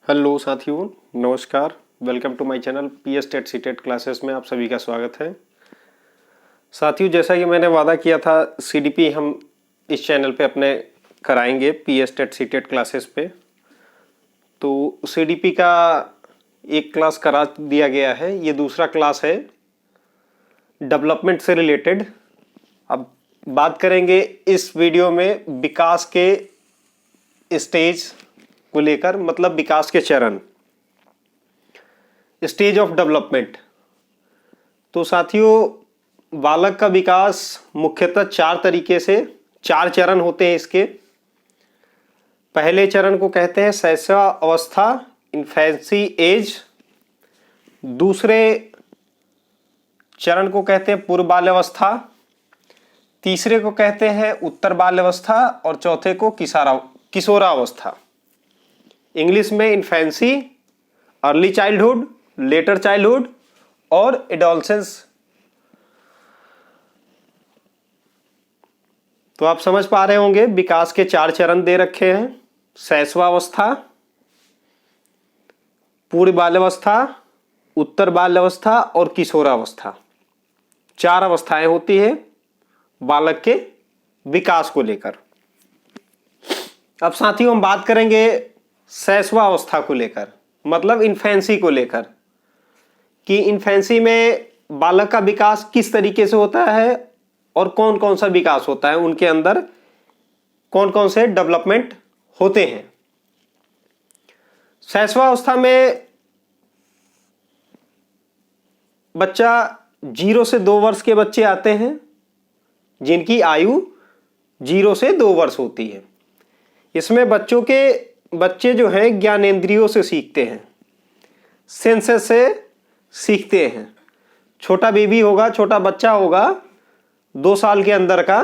Hello साथियों, नमस्कार। Welcome to my channel PS TET CTET classes में आप सभी का स्वागत है। साथियों, जैसा कि मैंने वादा किया था, सीडीपी हम इस चैनल पे अपने कराएंगे पीएस टेट सीटेट क्लासेस पे। तो सीडीपी का एक क्लास करा दिया गया है, ये दूसरा क्लास है डेवलपमेंट से रिलेटेड। अब बात करेंगे इस वीडियो में विकास के स्टेज को लेकर, मतलब विकास के चरण, स्टेज ऑफ डेवलपमेंट। तो साथियों, बालक का विकास मुख्यतः चार तरीके से, चार चरण होते हैं इसके। पहले चरण को कहते हैं शैशव अवस्था, इन्फेंसी एज। दूसरे चरण को कहते हैं पूर्व बाल्यावस्था। तीसरे को कहते हैं उत्तर बाल्यावस्था और चौथे को किशोरावस्था। इंग्लिश में infancy, early childhood, letter childhood और एडोलसेंस। तो आप समझ पा रहे होंगे विकास के चार चरण दे रखे हैं: शैशवावस्था, पूर्व बाल्यावस्था, उत्तर बाल्यावस्था और किशोरावस्था। चार अवस्थाएं होती है बालक के विकास को लेकर। अब साथियों, हम बात करेंगे शैशवावस्था को लेकर, मतलब इन्फेंसी को लेकर, कि इन्फेंसी में बालक का विकास किस तरीके से होता है और कौन कौन सा विकास होता है, उनके अंदर कौन कौन से डेवलपमेंट होते हैं। शैशवावस्था में बच्चा 0 से 2 वर्ष के बच्चे आते हैं, जिनकी आयु 0 से 2 वर्ष होती है। इसमें बच्चे जो हैं ज्ञानेंद्रियों से सीखते हैं, सेंसेस से सीखते हैं। छोटा बेबी होगा, छोटा बच्चा होगा 2 साल के अंदर का,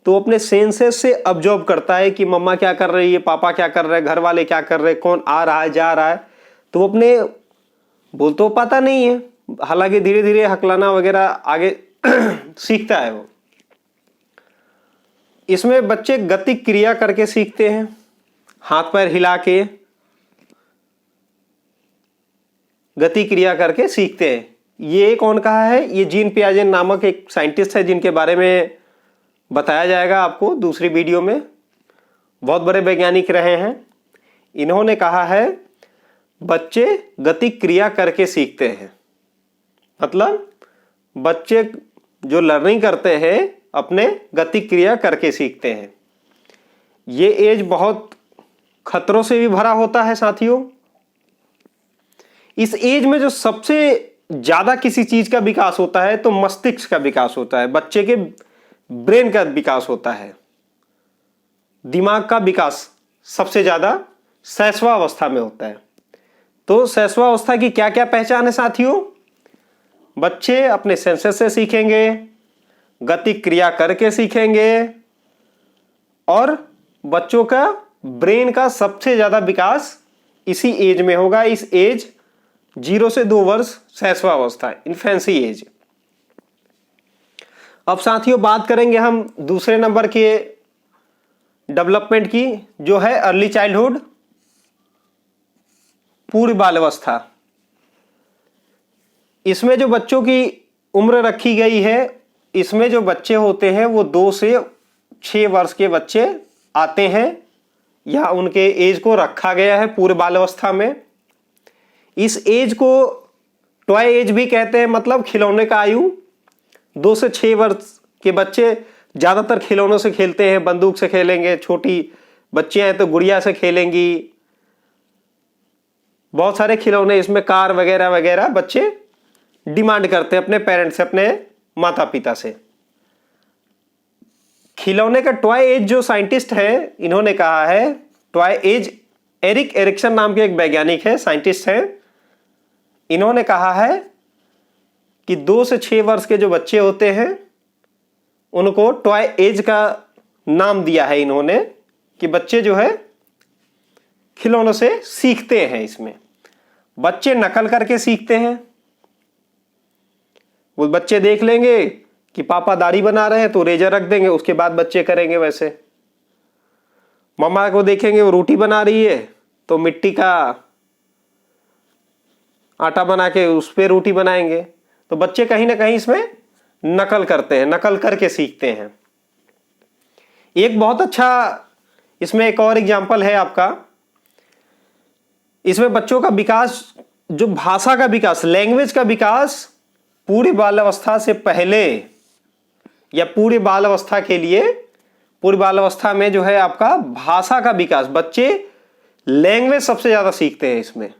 तो अपने सेंसेस से ऑब्जर्व करता है कि मम्मा क्या कर रही है, पापा क्या कर रहे हैं, घर वाले क्या कर रहे हैं, कौन आ रहा है जा रहा है। तो अपने बोल तो पाता नहीं है, हालांकि धीरे धीरे हकलाना वगैरह आगे सीखता है वो। इसमें बच्चे गति क्रिया करके सीखते हैं, हाथ पैर हिला के गति क्रिया करके सीखते हैं। ये कौन कहा है? ये जीन पियाजे नामक एक साइंटिस्ट है, जिनके बारे में बताया जाएगा आपको दूसरी वीडियो में। बहुत बड़े वैज्ञानिक रहे हैं। इन्होंने कहा है बच्चे गति क्रिया करके सीखते हैं, मतलब बच्चे जो लर्निंग करते हैं अपने गति क्रिया करके सीखते हैं। ये एज बहुत खतरों से भी भरा होता है साथियों। इस एज में जो सबसे ज्यादा किसी चीज का विकास होता है तो मस्तिष्क का विकास होता है, बच्चे के ब्रेन का विकास होता है, दिमाग का विकास सबसे ज्यादा शैशवावस्था में होता है। तो शैशवावस्था की क्या क्या पहचान है साथियों? बच्चे अपने सेंसेस से सीखेंगे, गति क्रिया करके सीखेंगे, और बच्चों का ब्रेन का सबसे ज्यादा विकास इसी एज में होगा। इस एज 0 से 2 वर्ष शैशवावस्था, इन्फेंसी एज। अब साथियों, बात करेंगे हम दूसरे नंबर के डेवलपमेंट की, जो है अर्ली चाइल्डहुड, पूर्व बाल्यावस्था। इसमें जो बच्चों की उम्र रखी गई है, इसमें जो बच्चे होते हैं वो 2 से 6 वर्ष के बच्चे आते हैं, या उनके एज को रखा गया है पूर्व बाल्यावस्था में। इस एज को टॉय एज भी कहते हैं, मतलब खिलौने का आयु। 2 से 6 वर्ष के बच्चे ज्यादातर खिलौनों से खेलते हैं, बंदूक से खेलेंगे, छोटी बच्चियां हैं तो गुड़िया से खेलेंगी, बहुत सारे खिलौने, इसमें कार वगैरह वगैरह बच्चे डिमांड करते हैं अपने पेरेंट्स से, अपने माता पिता से। खिलौने का टॉय एज जो साइंटिस्ट है, इन्होंने कहा है टॉय एज, एरिक एरिक्सन नाम के एक वैज्ञानिक है, साइंटिस्ट हैं। इन्होंने कहा है कि 2 से 6 वर्ष के जो बच्चे होते हैं उनको टॉय एज का नाम दिया है इन्होंने, कि बच्चे जो है खिलौनों से सीखते हैं। इसमें बच्चे नकल करके सीखते हैं। वो बच्चे देख लेंगे कि पापा दाढ़ी बना रहे हैं तो रेजर रख देंगे, उसके बाद बच्चे करेंगे वैसे। मम्मा को देखेंगे वो रोटी बना रही है तो मिट्टी का आटा बना के उस पर रोटी बनाएंगे। तो बच्चे कहीं ना कहीं इसमें नकल करते हैं, नकल करके सीखते हैं। एक बहुत अच्छा इसमें एक और एग्जाम्पल है आपका, इसमें बच्चों का विकास, जो भाषा का विकास, लैंग्वेज का विकास पूरी बाल अवस्था से पहले या पूरी बाल अवस्था के लिए, पूरी बाल अवस्था में जो है आपका भाषा का विकास, बच्चे लैंग्वेज सबसे ज्यादा सीखते हैं इसमें।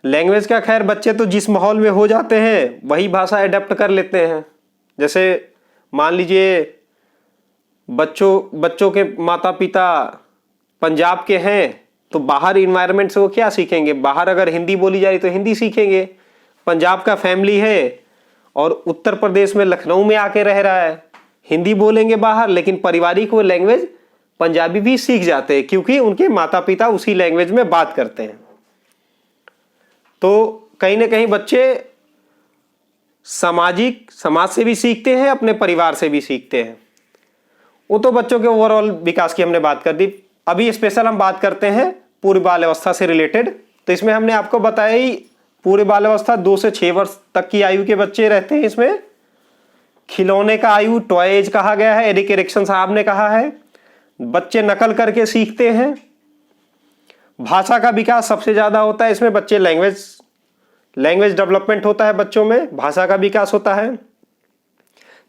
लैंग्वेज का खैर बच्चे तो जिस माहौल में हो जाते हैं वही भाषा अडेप्ट कर लेते हैं। जैसे मान लीजिए बच्चों के माता पिता पंजाब के हैं तो बाहर इन्वायरमेंट से वो क्या सीखेंगे, बाहर अगर हिंदी बोली जा रही तो हिंदी सीखेंगे। पंजाब का फैमिली है और उत्तर प्रदेश में लखनऊ में आके रह रहा है, हिंदी बोलेंगे बाहर, लेकिन पारिवारिक वो लैंग्वेज पंजाबी भी सीख जाते हैं क्योंकि उनके माता पिता उसी लैंग्वेज में बात करते हैं। तो कहीं ना कहीं बच्चे समाज से भी सीखते हैं, अपने परिवार से भी सीखते हैं। वो तो बच्चों के ओवरऑल विकास की हमने बात कर दी। अभी स्पेशल हम बात करते हैं पूरी बाल अवस्था से रिलेटेड। तो इसमें हमने आपको बताया ही पूरी बाल अवस्था 2 से 6 वर्ष तक की आयु के बच्चे रहते हैं। इसमें खिलौने का आयु टॉय एज कहा गया है, एरिक एरिक्सन साहब ने कहा है। बच्चे नकल करके सीखते हैं। भाषा का विकास सबसे ज्यादा होता है इसमें, बच्चे लैंग्वेज डेवलपमेंट होता है बच्चों में, भाषा का विकास होता है।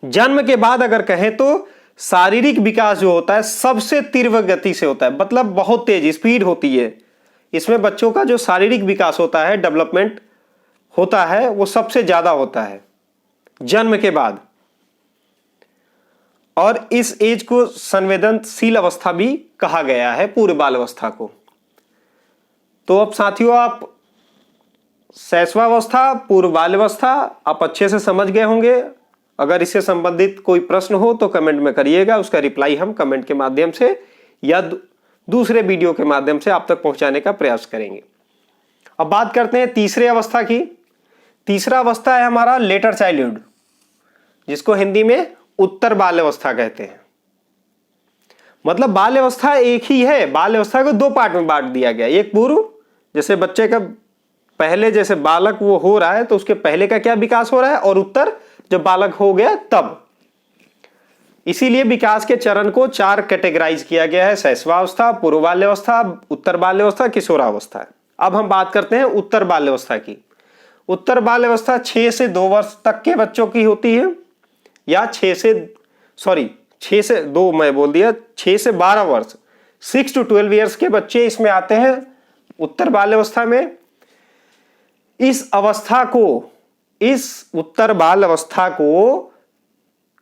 जन्म के बाद अगर कहें तो शारीरिक विकास जो होता है सबसे तीव्र गति से होता है, मतलब बहुत तेज स्पीड होती है इसमें। बच्चों का जो शारीरिक विकास होता है, डेवलपमेंट होता है, वो सबसे ज्यादा होता है जन्म के बाद। और इस एज को संवेदनशील अवस्था भी कहा गया है, पूर्व बाल अवस्था को। तो अब साथियों आप शैशवावस्था, पूर्व बाल अवस्था आप अच्छे से समझ गए होंगे। अगर इससे संबंधित कोई प्रश्न हो तो कमेंट में करिएगा, उसका रिप्लाई हम कमेंट के माध्यम से या दूसरे वीडियो के माध्यम से आप तक पहुंचाने का प्रयास करेंगे। अब बात करते हैं तीसरे अवस्था की। तीसरा अवस्था है हमारा लेटर चाइल्डहुड, जिसको हिंदी में उत्तर बाल अवस्था कहते हैं। मतलब बाल अवस्था एक ही है, बाल अवस्था को 2 पार्ट में बांट दिया गया। एक पूर्व, जैसे बच्चे का पहले जैसे बालक वो हो रहा है तो उसके पहले का क्या विकास हो रहा है, और उत्तर जब बालक हो गया तब। इसीलिए विकास के चरण को 4 कैटेगराइज किया गया है, शैशवावस्था, पूर्व बाल्यावस्था, उत्तर बाल्यावस्था, किशोरावस्था। अब हम बात करते हैं उत्तर बाल्यावस्था की। उत्तर बाल्यावस्था 6 से 2 वर्ष तक के बच्चों की होती है, या 6 से 2 मैं बोल दिया, 6 से 12 वर्ष, 6 to 12 ईयर्स के बच्चे इसमें आते हैं उत्तर बाल्यावस्था में। इस उत्तर बाल अवस्था को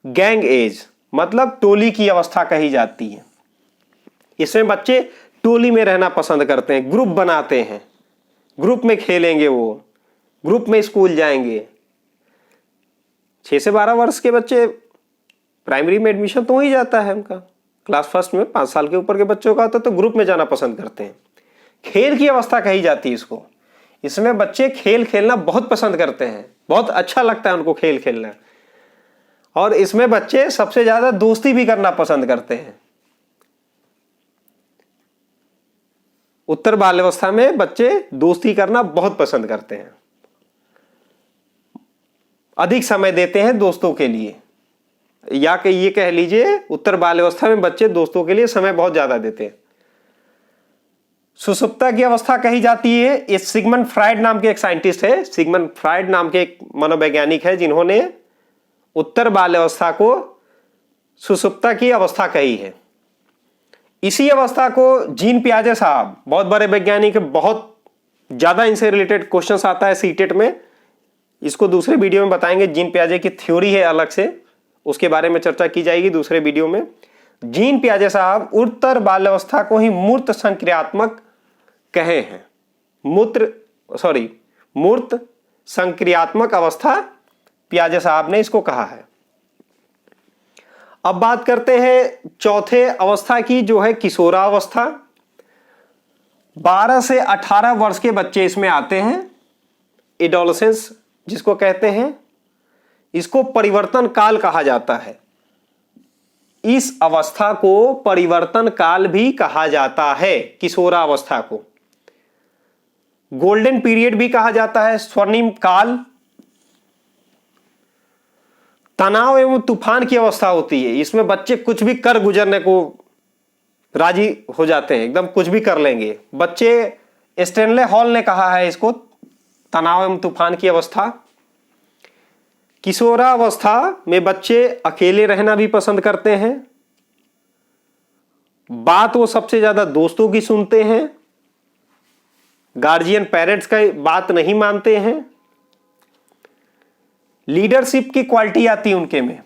गैंग एज, मतलब टोली की अवस्था कही जाती है। इसमें बच्चे टोली में रहना पसंद करते हैं, ग्रुप बनाते हैं, ग्रुप में खेलेंगे, वो ग्रुप में स्कूल जाएंगे। 6 से 12 वर्ष के बच्चे प्राइमरी में एडमिशन तो हो ही जाता है उनका, क्लास फर्स्ट में 5 साल के ऊपर के बच्चों का होता है, तो ग्रुप में जाना पसंद करते हैं। खेल की अवस्था कही जाती है इसको। इसमें बच्चे खेल खेलना बहुत पसंद करते हैं, बहुत अच्छा लगता है उनको खेल खेलना। और इसमें बच्चे सबसे ज्यादा दोस्ती भी करना पसंद करते हैं। उत्तर बाल्यावस्था में बच्चे दोस्ती करना बहुत पसंद करते हैं, अधिक समय देते हैं दोस्तों के लिए, या कि ये कह लीजिए उत्तर बाल्यावस्था में बच्चे दोस्तों के लिए समय बहुत ज्यादा देते हैं। सुषुप्ता की अवस्था कही जाती है, ये सिगमंड फ्राइड नाम के एक साइंटिस्ट है, सिगमंड फ्राइड नाम के एक मनोवैज्ञानिक है, जिन्होंने उत्तर बाल्यावस्था को सुषुप्ता की अवस्था कही है। इसी अवस्था को जीन पियाजे साहब, बहुत बड़े वैज्ञानिक है, बहुत ज्यादा इनसे रिलेटेड क्वेश्चंस आता है सीटेट में, इसको दूसरे वीडियो में बताएंगे। जीन पियाजे की थ्योरी है अलग से, उसके बारे में चर्चा की जाएगी दूसरे वीडियो में। जीन पियाजे साहब उत्तर बाल्यावस्था को ही मूर्त संक्रियात्मक कहे हैं, मूर्त संक्रियात्मक अवस्था पियाजे साहब ने इसको कहा है। अब बात करते हैं चौथे अवस्था की, जो है किशोरावस्था। 12 से 18 वर्ष के बच्चे इसमें आते हैं, एडोलेसेंस जिसको कहते हैं। इसको परिवर्तन काल कहा जाता है। इस अवस्था को परिवर्तन काल भी कहा जाता है। किशोरावस्था को गोल्डन पीरियड भी कहा जाता है, स्वर्णिम काल। तनाव एवं तूफान की अवस्था होती है, इसमें बच्चे कुछ भी कर गुजरने को राजी हो जाते हैं, एकदम कुछ भी कर लेंगे बच्चे। स्टैनले हॉल ने कहा है इसको तनाव एवं तूफान की अवस्था। किशोरावस्था में बच्चे अकेले रहना भी पसंद करते हैं, बात वो सबसे ज्यादा दोस्तों की सुनते हैं, गार्जियन पेरेंट्स का बात नहीं मानते हैं, लीडरशिप की क्वालिटी आती है उनके में।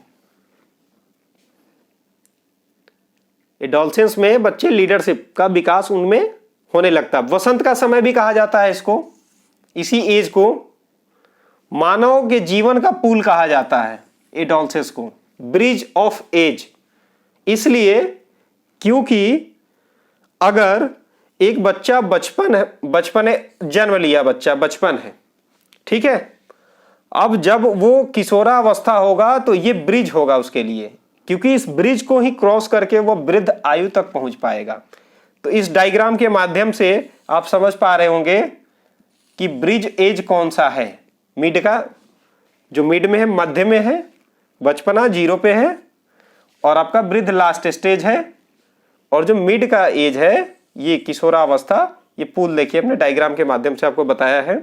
एडोलसेंस में बच्चे लीडरशिप का विकास उनमें होने लगता है। वसंत का समय भी कहा जाता है इसको, इसी एज को मानव के जीवन का पुल कहा जाता है, एडोलसेंस को ब्रिज ऑफ एज। इसलिए क्योंकि अगर एक बच्चा बचपन जन्म लिया, बच्चा बचपन है, ठीक है, अब जब वो किशोरावस्था होगा तो ये ब्रिज होगा उसके लिए, क्योंकि इस ब्रिज को ही क्रॉस करके वो वृद्ध आयु तक पहुंच पाएगा। तो इस डायग्राम के माध्यम से आप समझ पा रहे होंगे कि ब्रिज एज कौन सा है। मिड का जो मिड में है, मध्य में है, बचपना 0 पे है, और आपका वृद्ध लास्ट स्टेज है, और जो मिड का एज है ये किशोरावस्था। ये पुल देखिए हमने डायग्राम के माध्यम से आपको बताया है।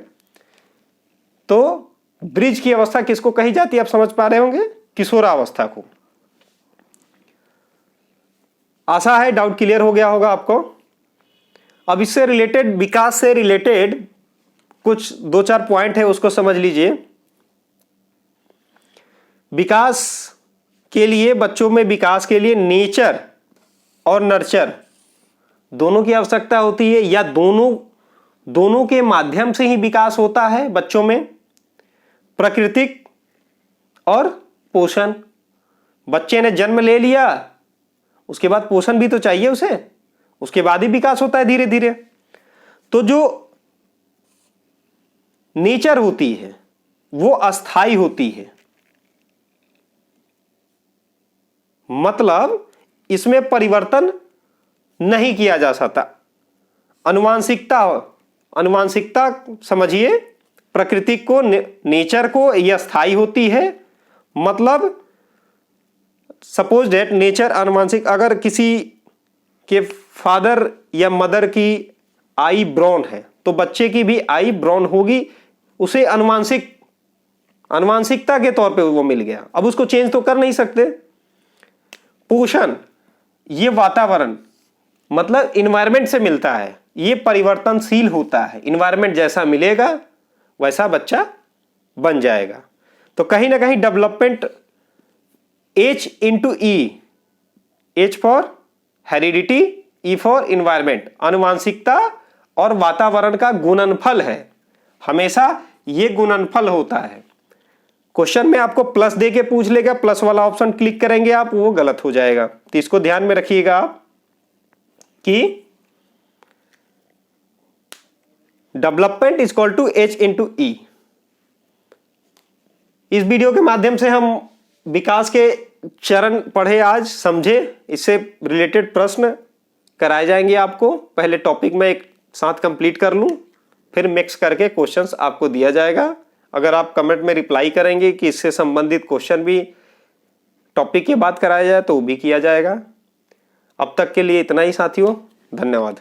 तो ब्रिज की अवस्था किसको कही जाती है आप समझ पा रहे होंगे, किशोरावस्था को। आशा है डाउट क्लियर हो गया होगा आपको। अब इससे रिलेटेड, विकास से रिलेटेड कुछ 2-4 पॉइंट है, उसको समझ लीजिए। विकास के लिए, बच्चों में विकास के लिए नेचर और नर्चर दोनों की आवश्यकता होती है, या दोनों के माध्यम से ही विकास होता है बच्चों में। प्राकृतिक और पोषण। बच्चे ने जन्म ले लिया, उसके बाद पोषण भी तो चाहिए उसे, उसके बाद ही विकास होता है धीरे धीरे। तो जो नेचर होती है वो अस्थाई होती है, मतलब इसमें परिवर्तन नहीं किया जा सकता। अनुवांशिकता समझिए, प्रकृति को, नेचर को, यह अस्थाई होती है। मतलब सपोज डेट नेचर अनुवांशिक, अगर किसी के फादर या मदर की आई ब्राउन है तो बच्चे की भी आई ब्राउन होगी, उसे अनुवांशिकता के तौर पे वो मिल गया, अब उसको चेंज तो कर नहीं सकते। पोषण, ये वातावरण मतलब इन्वायरमेंट से मिलता है, ये परिवर्तनशील होता है, इन्वायरमेंट जैसा मिलेगा वैसा बच्चा बन जाएगा। तो कहीं ना कहीं development H/E, H for heredity, E for environment, अनुवांशिकता और वातावरण का गुणनफल है, हमेशा ये गुणनफल होता है। क्वेश्चन में आपको प्लस दे के पूछ लेगा, प्लस वाला ऑप्शन क्लिक करेंगे आप, वो गलत हो जाएगा। तो इसको ध्यान में रखिएगा आप कि development is equal to H/E। इस वीडियो के माध्यम से हम विकास के चरण पढ़े, आज समझे, इससे रिलेटेड प्रश्न कराए जाएंगे आपको। पहले टॉपिक में एक साथ कंप्लीट कर लूं, फिर मिक्स करके क्वेश्चंस आपको दिया जाएगा। अगर आप कमेंट में रिप्लाई करेंगे कि इससे संबंधित क्वेश्चन भी टॉपिक के बाद कराया जाए तो वो भी किया जाएगा। अब तक के लिए इतना ही साथियों, धन्यवाद।